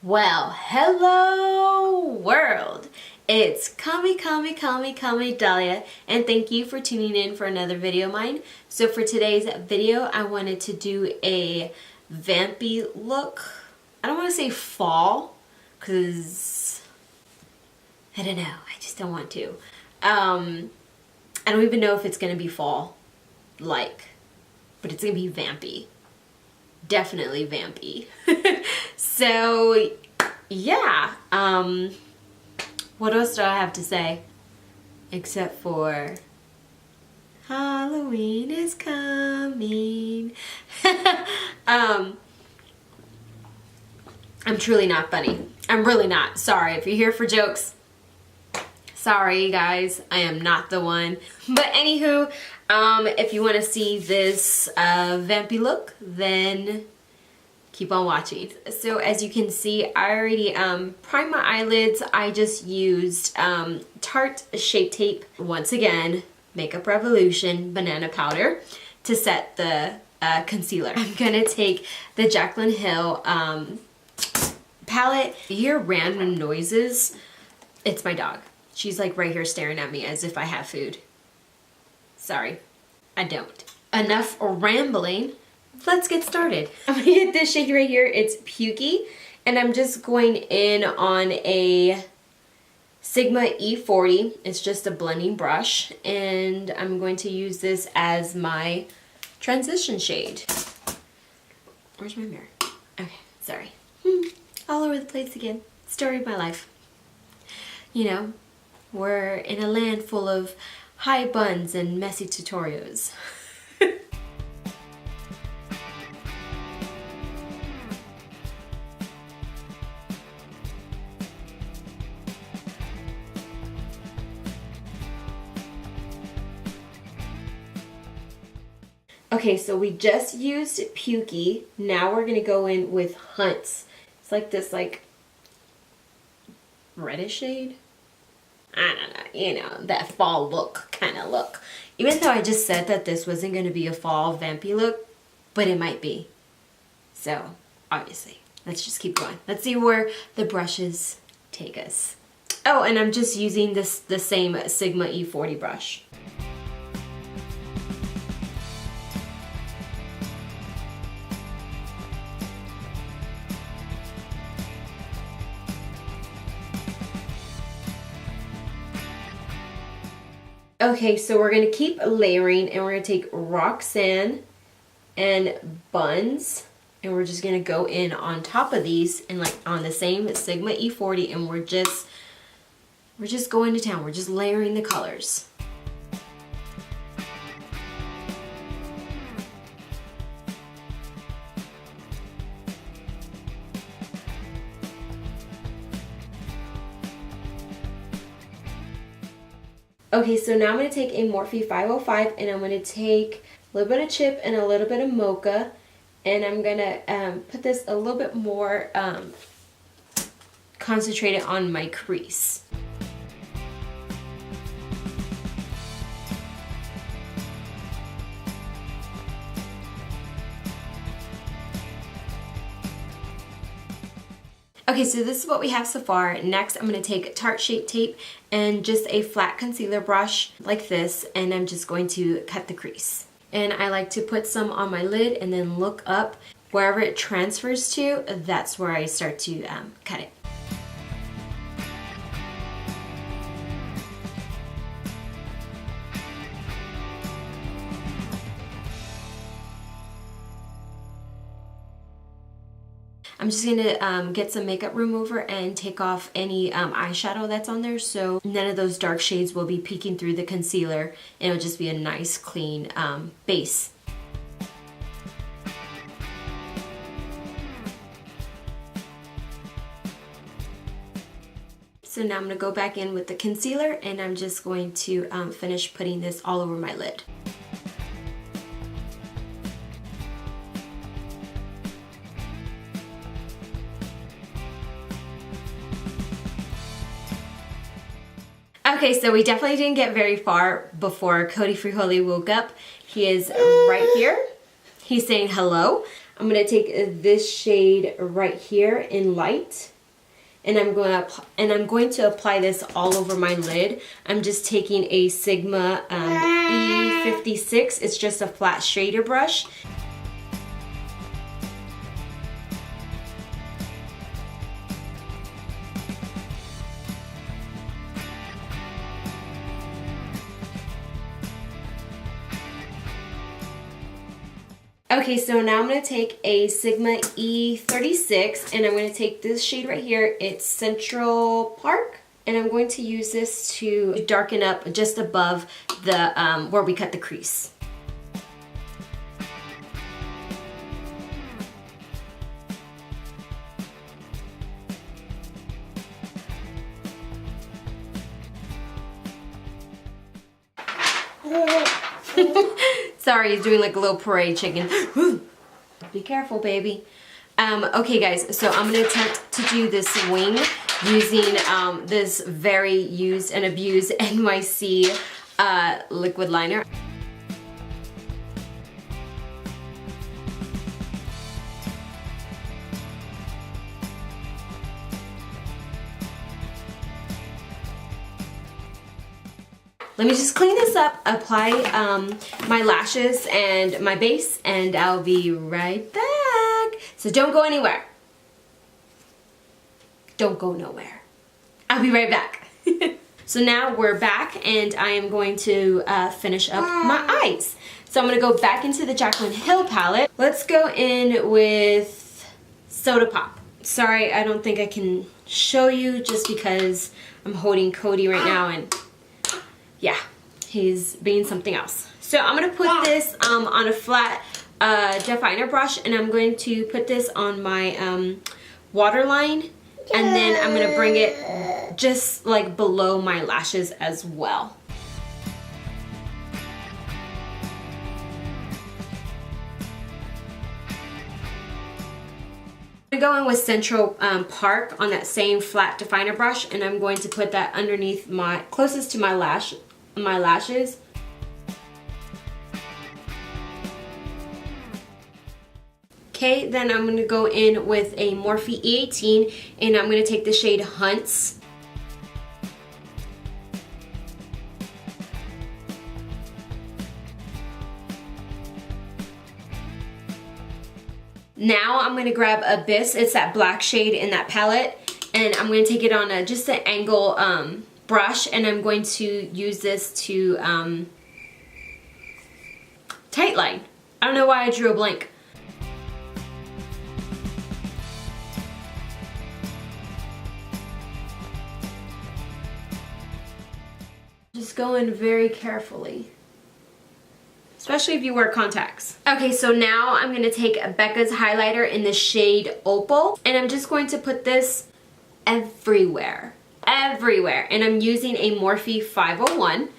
Well, hello world. It's Kami Dahlia, and thank you for tuning in for another video of mine. So for today's video, I wanted to do a vampy look. I don't want to say fall, because I don't know, I just don't want to. I don't even know if it's going to be fall-like, but it's going to be vampy. Definitely vampy. So yeah, what else do I have to say except for Halloween is coming. I'm truly not funny. I'm really not. Sorry if you're here for jokes. Sorry guys, I am not the one. But anywho, if you want to see this vampy look, then keep on watching. So as you can see, I already primed my eyelids. I just used Tarte Shape Tape, once again, Makeup Revolution Banana Powder to set the concealer. I'm gonna take the Jaclyn Hill palette. You hear random noises, it's my dog. She's like right here staring at me as if I have food. Sorry, I don't. Enough rambling. Let's get started. I'm gonna get this shade right here. It's Pukey, and I'm just going in on a Sigma E40. It's just a blending brush, and I'm going to use this as my transition shade. Where's my mirror? Okay, sorry. All over the place again. Story of my life. You know, we're in a land full of high buns and messy tutorials. Okay, so we just used Pukey. Now we're gonna go in with Hunts. It's like this reddish shade. I don't know, you know, that fall look kind of look. Even though I just said that this wasn't gonna be a fall vampy look, but it might be. So, obviously, let's just keep going. Let's see where the brushes take us. Oh, and I'm just using the same Sigma E40 brush. Okay, so we're going to keep layering, and we're going to take Roxanne and Buns, and we're just going to go in on top of these and like on the same Sigma E40, and we're just going to town. We're just layering the colors. Okay, so now I'm going to take a Morphe 505, and I'm going to take a little bit of chip and a little bit of mocha, and I'm going to put this a little bit more concentrated on my crease. Okay, so this is what we have so far. Next, I'm going to take Tarte Shape Tape and just a flat concealer brush like this, and I'm just going to cut the crease. And I like to put some on my lid and then look up. Wherever it transfers to, that's where I start to cut it. I'm just going to get some makeup remover and take off any eyeshadow that's on there, so none of those dark shades will be peeking through the concealer, and it'll just be a nice clean base. So now I'm going to go back in with the concealer, and I'm just going to finish putting this all over my lid. Okay, so we definitely didn't get very far before Cody Frijoli woke up. He is right here. He's saying hello. I'm going to take this shade right here in light. And I'm going to apply this all over my lid. I'm just taking a Sigma E56. It's just a flat shader brush. Okay, so now I'm going to take a Sigma E36 and I'm going to take this shade right here. It's Central Park. And I'm going to use this to darken up just above the where we cut the crease. Sorry, he's doing like a little parade chicken. Be careful, baby. Okay, guys, so I'm going to attempt to do this wing using this very used and abused NYC liquid liner. Let me just clean this up, apply my lashes and my base, and I'll be right back. So don't go anywhere. Don't go nowhere. I'll be right back. So now we're back, and I am going to finish up my eyes. So I'm going to go back into the Jaclyn Hill palette. Let's go in with Soda Pop. Sorry, I don't think I can show you just because I'm holding Cody right now, and yeah, he's being something else. So I'm going to put this on a flat definer brush, and I'm going to put this on my waterline, and then I'm going to bring it just like below my lashes as well. I'm going to go in with Central Park on that same flat definer brush, and I'm going to put that underneath my, closest to my lashes. Okay, then I'm going to go in with a Morphe E18, and I'm going to take the shade Hunts. Now I'm going to grab Abyss. It's that black shade in that palette, and I'm going to take it on just an angle brush, and I'm going to use this to tightline. I don't know why I drew a blank. Just go in very carefully, especially if you wear contacts. Okay, so now I'm going to take Becca's highlighter in the shade Opal, and I'm just going to put this everywhere. Everywhere. And I'm using a Morphe 501.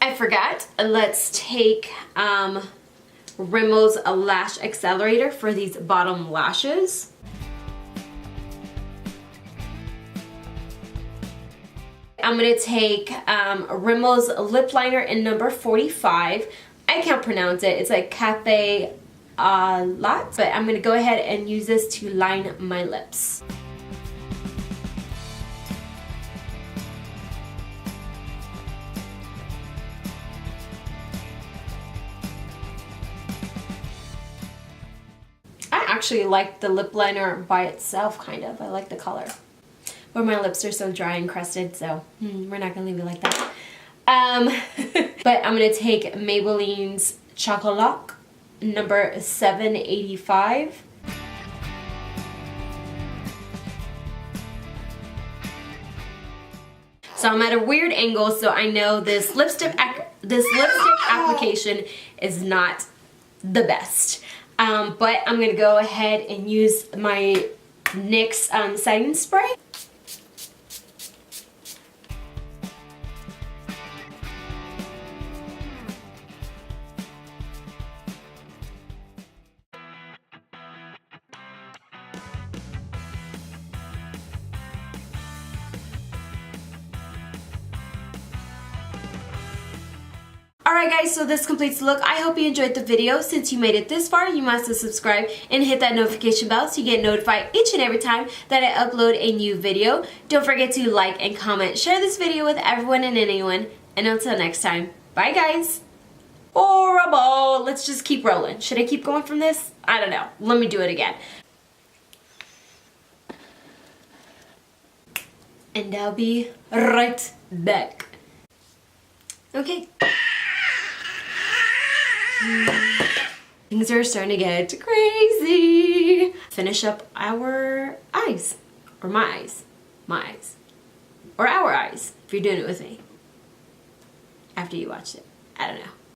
I forgot. Let's take Rimmel's Lash Accelerator for these bottom lashes. I'm going to take Rimmel's lip liner in number 45. I can't pronounce it. It's like Cafe Latte. But I'm going to go ahead and use this to line my lips. I actually like the lip liner by itself, kind of. I like the color. But my lips are so dry and crusted, so we're not going to leave it like that. But I'm going to take Maybelline's Chocoholic, number 785. So I'm at a weird angle, so I know this lipstick application is not the best. But I'm going to go ahead and use my NYX setting spray. Alright guys, so this completes the look. I hope you enjoyed the video. Since you made it this far, you must subscribe and hit that notification bell so you get notified each and every time that I upload a new video. Don't forget to like and comment. Share this video with everyone and anyone. And until next time, bye guys. Horrible. Let's just keep rolling. Should I keep going from this? I don't know. Let me do it again. And I'll be right back. Okay. Things are starting to get crazy. Finish up our eyes. Or my eyes. My eyes. Or our eyes, if you're doing it with me. After you watched it. I don't know.